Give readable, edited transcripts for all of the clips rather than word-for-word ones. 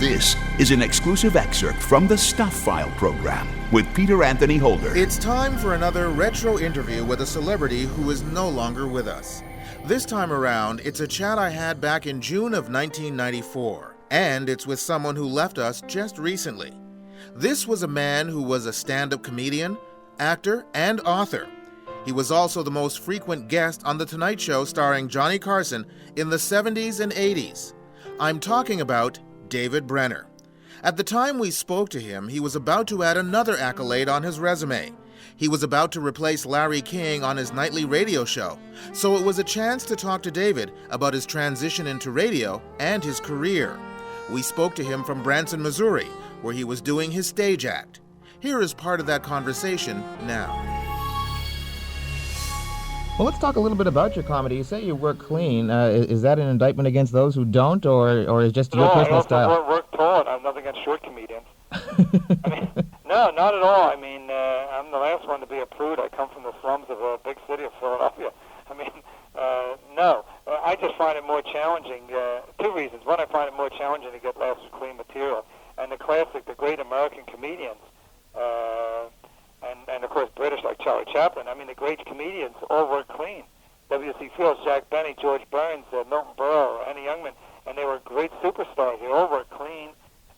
This is an exclusive excerpt from the Stuph File Program with Peter Anthony Holder. It's time for another retro interview with a celebrity who is no longer with us. This time around, it's a chat I had back in June of 1994, and it's with someone who left us just recently. This was a man who was a stand-up comedian, actor, and author. He was also the most frequent guest on The Tonight Show starring Johnny Carson in the 70s and 80s. I'm talking about David Brenner. At the time we spoke to him, he was about to add another accolade on his resume. He was about to replace Larry King on his nightly radio show, so it was a chance to talk to David about his transition into radio and his career. We spoke to him from Branson, Missouri, where he was doing his stage act. Here is part of that conversation now. Well, let's talk a little bit about your comedy. You say you work clean. Is that an indictment against those who don't, or is just your personal style? No, I work tall, and I have nothing against short comedians. I mean, no, not at all. I mean, I'm the last one to be a prude. I come from the slums of a big city of Philadelphia. I mean, no. I just find it more challenging. Two reasons. One, I find it more challenging to get laughs with clean material. And the great American comedians, and of course British like Charlie Chaplin, I mean the great comedians all work clean. W.C. Fields, Jack Benny, George Burns, Milton Berle, Annie Youngman, and they were great superstars. They all work clean.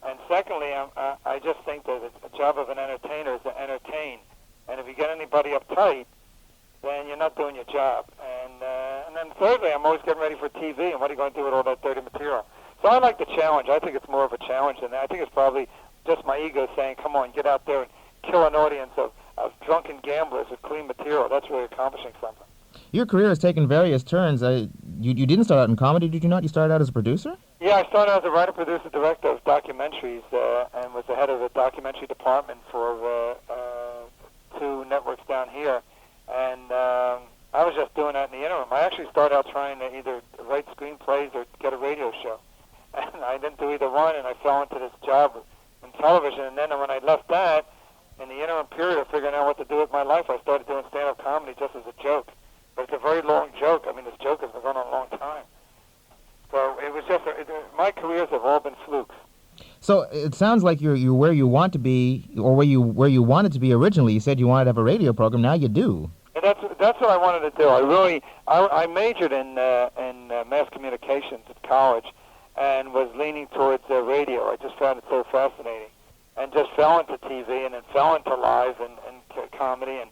And secondly, I just think that the job of an entertainer is to entertain. And if you get anybody uptight, then you're not doing your job. And then thirdly, I'm always getting ready for TV, and what are you going to do with all that dirty material? So I like the challenge. I think it's more of a challenge than that. I think it's probably just my ego saying, come on, get out there and kill an audience of drunken gamblers with clean material. That's really accomplishing something. Your career has taken various turns. You didn't start out in comedy, did you not? You started out as a producer? Yeah, I started as a writer, producer, director of documentaries, and was the head of the documentary department for two networks down here. And I was just doing that in the interim. I actually started out trying to either write screenplays or get a radio show. And I didn't do either one, and I fell into this job in television. And then when I left that, in the interim period of figuring out what to do with my life, I started doing stand-up comedy just as a joke. But it's a very long joke. I mean, this joke has been going on a long time. So it was just, my careers have all been flukes. So it sounds like you're where you want to be, or where you wanted to be originally. You said you wanted to have a radio program. Now you do. And that's what I wanted to do. I majored in mass communications at college, and was leaning towards radio. I just found it so fascinating, and just fell into TV, and then fell into live and comedy and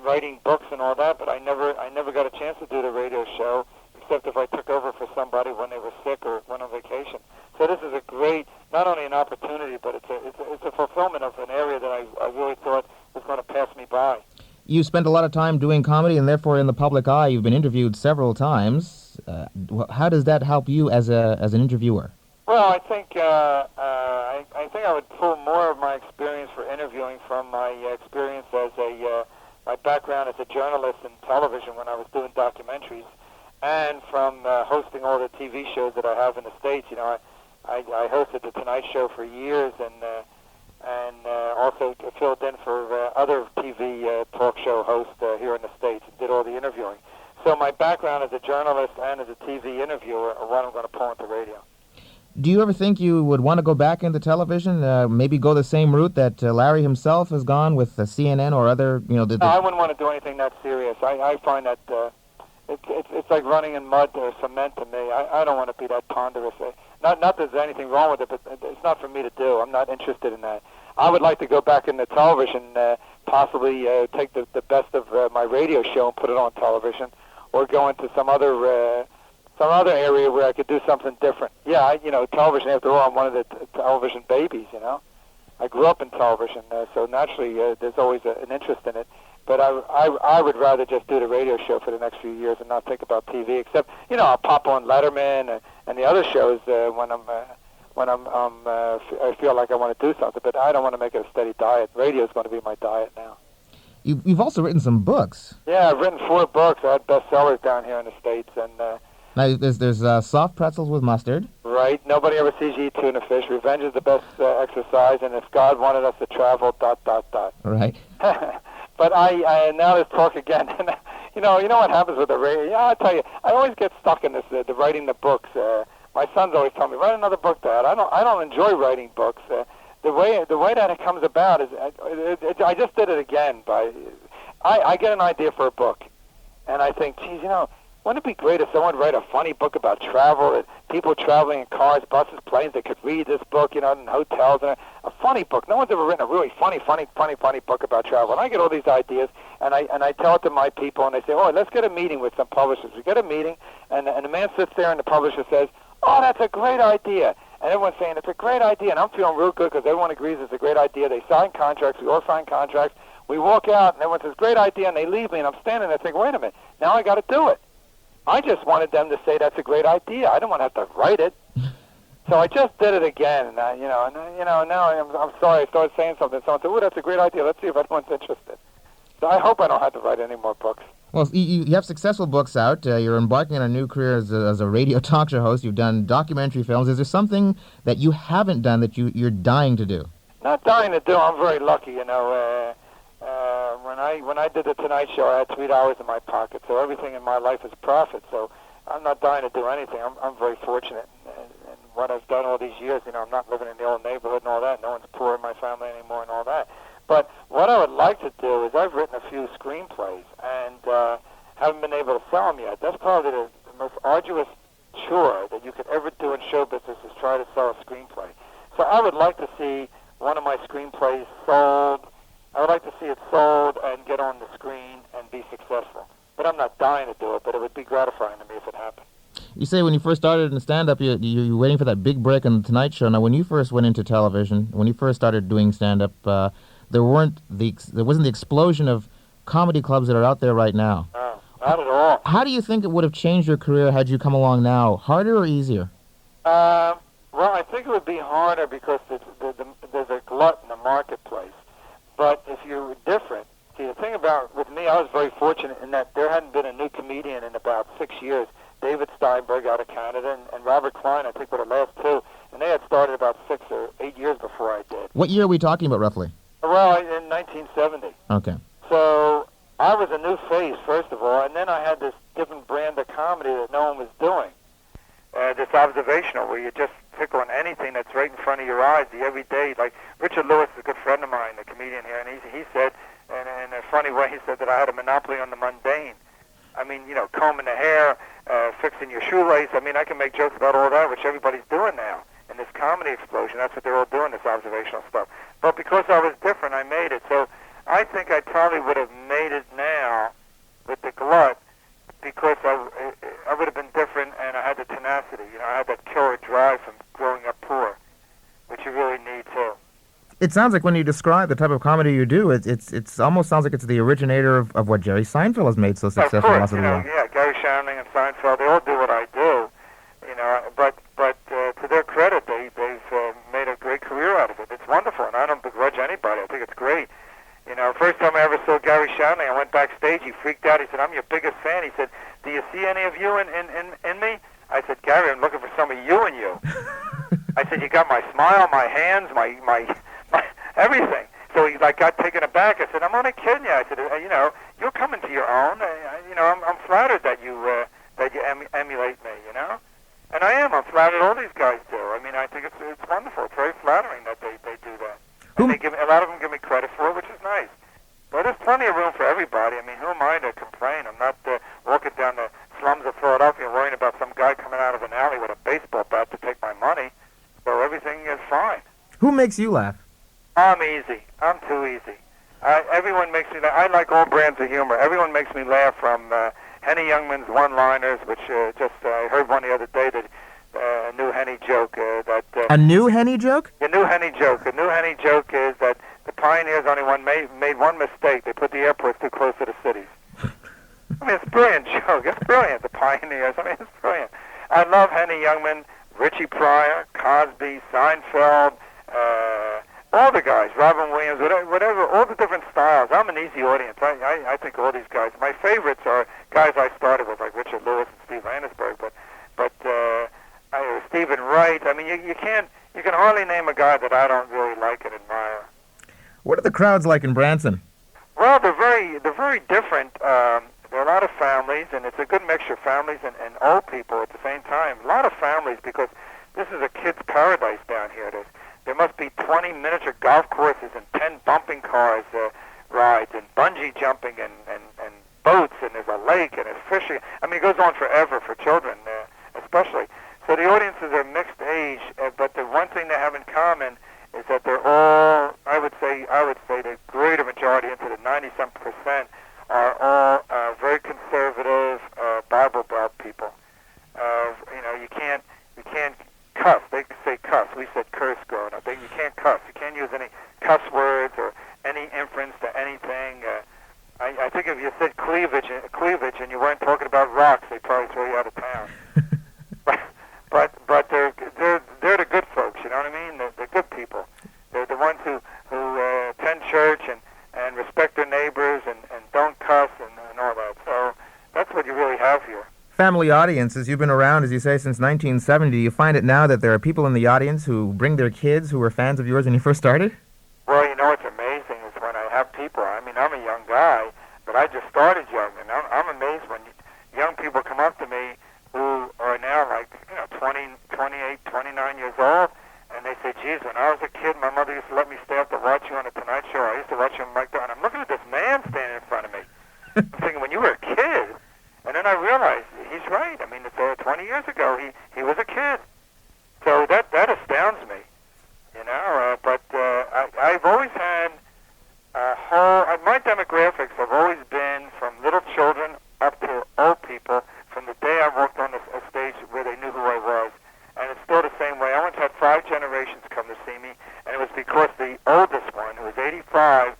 writing books and all that. But I never got a chance to do the radio show, except if I took over for somebody when they were sick or went on vacation. So this is a great, not only an opportunity, but it's a fulfillment of an area that I really thought was going to pass me by. You spent a lot of time doing comedy, and therefore in the public eye. You've been interviewed several times. How does that help you as an interviewer? Well, I think I would pull more of my experience for interviewing from my experience as my background as a journalist in television when I was doing documentaries, and from hosting all the TV shows that I have in the States. You know, I hosted The Tonight Show for years, and also filled in for other TV talk show hosts here in the States, and did all the interviewing. So my background as a journalist and as a TV interviewer are what I'm going to pull into radio. Do you ever think you would want to go back into television, maybe go the same route that Larry himself has gone with CNN or other, No, I wouldn't want to do anything that serious. I find that it's like running in mud or cement to me. I don't want to be that ponderous. Not that there's anything wrong with it, but it's not for me to do. I'm not interested in that. I would like to go back into television, possibly take the best of my radio show and put it on television, or go into some other area where I could do something different. Yeah, television, after all, I'm one of the television babies, I grew up in television, so naturally there's always an interest in it. But I would rather just do the radio show for the next few years and not think about TV, except, I'll pop on Letterman and the other shows when I feel like I want to do something, but I don't want to make it a steady diet. Radio is going to be my diet now. You've also written some books. Yeah, I've written 4 books. I had bestsellers down here in the States, and now there's soft pretzels with mustard. Right. Nobody ever sees you eat tuna fish. Revenge is the best exercise, and if God wanted us to travel, ... Right. But I now let's talk again. You know what happens with the radio? Yeah, I'll tell you. I always get stuck in this, the writing the books. My son's always telling me, write another book, Dad. I don't enjoy writing books. The way that it comes about is, I just did it again. I get an idea for a book, and I think, geez, wouldn't it be great if someone write a funny book about travel, people traveling in cars, buses, planes, they could read this book, in hotels, and a funny book. No one's ever written a really funny book about travel. And I get all these ideas, and I tell it to my people, and they say, oh, let's get a meeting with some publishers. We get a meeting, and the man sits there, and the publisher says, oh, that's a great idea. And everyone's saying, it's a great idea, and I'm feeling real good because everyone agrees it's a great idea. They sign contracts, we all sign contracts. We walk out, and everyone says, great idea, and they leave me, and I'm standing there thinking, wait a minute, now I got to do it. I just wanted them to say that's a great idea. I didn't want to have to write it. So I just did it again, and now I'm sorry. I started saying something. Someone said, "Oh, that's a great idea. Let's see if anyone's interested." So I hope I don't have to write any more books. Well, you have successful books out. You're embarking on a new career as a radio talk show host. You've done documentary films. Is there something that you haven't done that you're dying to do? Not dying to do. I'm very lucky, When I did the Tonight Show, I had $3 in my pocket, so everything in my life is profit. So I'm not dying to do anything. I'm very fortunate in what I've done all these years. I'm not living in the old neighborhood and all that. No one's poor in my family anymore and all that. But what I would like to do is I've written a few screenplays and haven't been able to sell them yet. That's probably the most arduous chore that you could ever do in show business is try to sell a screenplay. So I would like to see one of my screenplays sold. I would like to see it sold and get on the screen and be successful. But I'm not dying to do it, but it would be gratifying to me if it happened. You say when you first started in stand-up, you're waiting for that big break on the Tonight Show. Now, when you first went into television, when you first started doing stand-up, there wasn't the explosion of comedy clubs that are out there right now. No, not at all. How do you think it would have changed your career had you come along now? Harder or easier? Well, I think it would be harder because there's a glut in the marketplace. But if you're different, see, the thing about, with me, I was very fortunate in that there hadn't been a new comedian in about 6 years. David Steinberg out of Canada and Robert Klein, I think, were the last two. And they had started about 6 or 8 years before I did. What year are we talking about, roughly? Well, in 1970. Okay. So I was a new face, first of all, and then I had this different brand of comedy that no one was doing. This observational, where you just pick on anything that's right in front of your eyes, the everyday. Like Richard Lewis is a good friend of mine, the comedian here, and he said, in a funny way, he said that I had a monopoly on the mundane. I mean, combing the hair, fixing your shoelace. I mean, I can make jokes about all that, which everybody's doing now. In this comedy explosion, that's what they're all doing, this observational stuff. But because I was different, I made it. So I think I probably would have made it now with the glut because I would have been different and I had the tenacity. I had that killer drive from growing up poor, which you really need too. It sounds like when you describe the type of comedy you do, it's almost sounds like it's the originator of what Jerry Seinfeld has made so successful. Of course, Gary Shandling and Seinfeld, they all do what I do, but to their credit, they've made a great career out of it. It's wonderful, and I don't begrudge anybody. I think it's great. First time I ever saw Gary Shandling, I went backstage. He freaked out. He said, "I'm your biggest fan." He said, "Do you see any of you in me?" I said, "Gary, I'm looking for some of you in you." I said, "You got my smile, my hands, my everything." So he got taken aback. I said, "I'm only kidding you." I said, "You're coming to your own. I'm flattered that you emulate me. And I am. I'm flattered all these guys do. I mean, I think it's wonderful. It's very flattering that they do that. And a lot of them give me credit for it, which is nice. But there's plenty of room for everybody. I mean, who am I to complain? I'm not walking down the slums of Philadelphia worrying about some guy coming out of an alley with a baseball bat to take my money. So everything is fine. Who makes you laugh? I'm easy. I'm too easy. Everyone makes me laugh. I like all brands of humor. Everyone makes me laugh, from Henny Youngman's one-liners, which I heard one the other day, that a new Henny joke. A new Henny joke? A new Henny joke. A new Henny joke is that the pioneers only made one mistake. They put the airports too close to the cities. I mean, it's a brilliant joke. It's brilliant, the pioneers. I mean, it's brilliant. I love Henny Youngman, Richie Pryor, Cosby, Seinfeld, all the guys, Robin Williams, whatever, all the different styles. I'm an easy audience. I think all these guys. My favorites are guys I started with, like Richard Lewis and Steve Landesberg, but Stephen Wright. I mean, you can hardly name a guy that I don't really like and admire. What are the crowds like in Branson? Well, they're very different. They're a lot of families, and it's a good mixture of families and old people at the same time. A lot of families, because this is a kid's paradise down here. There must be 20 miniature golf courses and 10 bumping cars rides and bungee jumping and boats, and there's a lake and there's fishing. I mean, it goes on forever for children, especially. So the audiences are mixed age, but the one thing they have in common is that they're all, I would say the greater majority, into the 90-some%, are all very conservative, Bible Belt people. You can't cuss. They say cuss. We said curse growing up. You can't cuss. You can't use any cuss words or any inference to anything. I think if you said cleavage and you weren't talking about rocks, they'd probably throw you out of town. But they're the good folks. You know what I mean? They're good people. They're the ones who attend church and respect their neighbors and don't cuss and all that. So that's what you really have here. Family audiences, you've been around, as you say, since 1970. Do you find it now that there are people in the audience who bring their kids who were fans of yours when you first started? Well, what's amazing is when I have people, I mean, I'm a young guy, but I just started young, and I'm amazed when young people come up to me who are now like, 20, 28, 29 years old, and they say, geez, when I was a kid, my mother used to let me stay up to watch you on The Tonight Show. I used to watch you on Mike, and I'm looking at this man standing in front of me. I'm thinking, when you were a kid, and then I realized he's right. I mean, it's 20 years ago, he was a kid. So that astounds me, but I've always had my demographics have always been from little children up to old people from the day I walked on a stage where they knew who I was. And it's still the same way. I once had 5 generations come to see me, and it was because the oldest one, who was 85,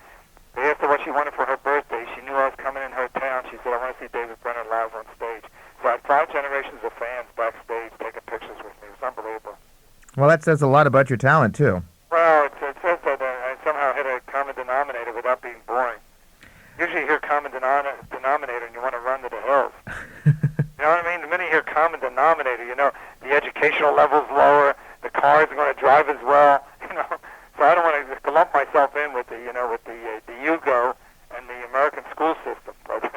they asked her what she wanted for her birthday. She knew I was coming in her town. She said, I want to see David Brenner live on stage. So I had 5 generations of fans backstage taking pictures with me. It was unbelievable. Well, that says a lot about your talent, too. Well, it says that I somehow hit a common denominator without being boring. Usually you hear common denominator and you want to run to the hills. You know what I mean? The minute you hear common denominator, the educational level's lower, the cars are going to drive as well, So I don't want to just lump myself in with the Yugo and the American school system, but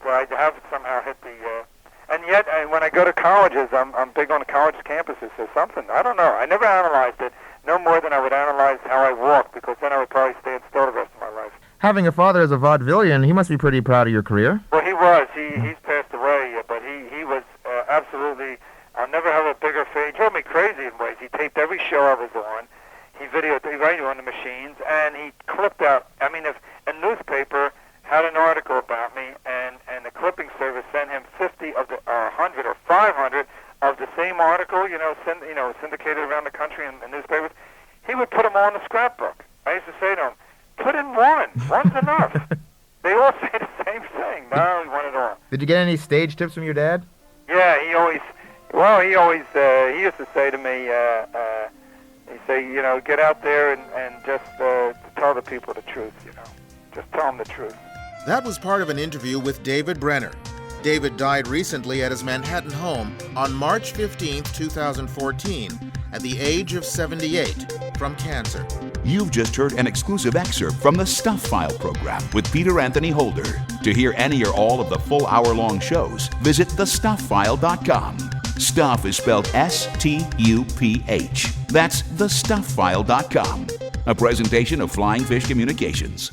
I have somehow hit the. And yet, when I go to colleges, I'm big on the college campuses. So something, I don't know. I never analyzed it, no more than I would analyze how I walk, because then I would probably stay still the rest of my life. Having a father as a vaudevillian, he must be pretty proud of your career. Well, he was. He's passed away, but he was absolutely. I'll never have a bigger fan. He drove me crazy in ways. He taped every show I was on. He videotaped on the machines, and he clipped out. I mean, if a newspaper had an article about me, and the clipping service sent him 50 of the 100 or 500 of the same article, syndicated around the country in newspapers, he would put them all in the scrapbook. I used to say to him, put in one. One's enough. They all say the same thing. No, we want it all. Did you get any stage tips from your dad? Yeah, he used to say to me, he'd say, get out there and just tell the people the truth, Just tell them the truth. That was part of an interview with David Brenner. David died recently at his Manhattan home on March 15, 2014, at the age of 78, from cancer. You've just heard an exclusive excerpt from the Stuph File Program with Peter Anthony Holder. To hear any or all of the full hour-long shows, visit thestufffile.com. Stuph is spelled S-T-U-P-H. That's thestufffile.com. A presentation of Flying Fish Communications.